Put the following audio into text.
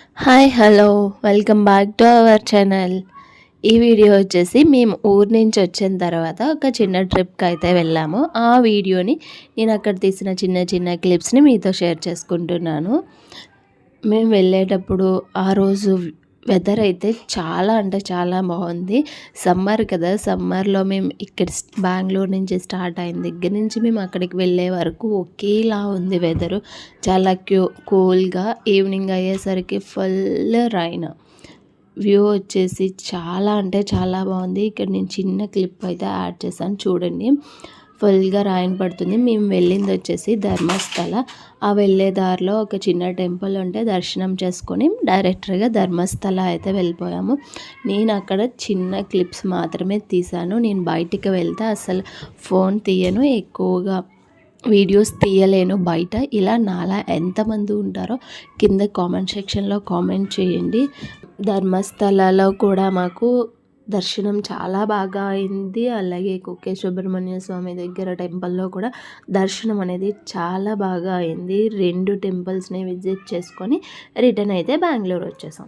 Hi hello welcome back to our channel. ఈ video వచ్చేసి మేము ఊరు నుంచి వచ్చిన తర్వాత ఒక చిన్న ట్రిప్కి అయితే వెళ్ళాము. ఆ వీడియోని నేను అక్కడ తీసిన చిన్న చిన్న క్లిప్స్ని మీతో షేర్ చేసుకుంటున్నాను. మేము వెళ్ళేటప్పుడు ఆ రోజు వెదర్ అయితే చాలా అంటే చాలా బాగుంది. సమ్మర్ కదా, సమ్మర్లో మేము ఇక్కడ బెంగళూరు నుంచి స్టార్ట్ అయిన దగ్గర నుంచి మేము అక్కడికి వెళ్ళే వరకు ఒకేలా ఉంది వెదరు. చాలా కూల్గా, ఈవినింగ్ అయ్యేసరికి ఫుల్ రైన్. వ్యూ వచ్చేసి చాలా అంటే చాలా బాగుంది. ఇక్కడ నేను చిన్న క్లిప్ అయితే యాడ్ చేశాను చూడండి. ఫుల్గా రాయిన్ పడుతుంది. మేము వెళ్ళింది వచ్చేసి ధర్మస్థల. ఆ వెళ్ళే దారిలో ఒక చిన్న టెంపుల్ ఉంటే దర్శనం చేసుకొని డైరెక్ట్గా ధర్మస్థల అయితే వెళ్ళిపోయాము. నేను అక్కడ చిన్న క్లిప్స్ మాత్రమే తీశాను. నేను బయటికి వెళ్తే అసలు ఫోన్ తీయను, ఎక్కువగా వీడియోస్ తీయలేను బయట. ఇలా నాలా ఎంతమంది ఉంటారో కింద కామెంట్ సెక్షన్లో కామెంట్ చేయండి. ధర్మస్థలలో కూడా మాకు దర్శనం చాలా బాగా అయింది. అలాగే కుక్కే సుబ్రహ్మణ్య స్వామి దగ్గర టెంపుల్లో కూడా దర్శనం అనేది చాలా బాగా అయింది. 2 టెంపుల్స్ని విజిట్ చేసుకొని రిటర్న్ అయితే బెంగళూరు వచ్చేసాం.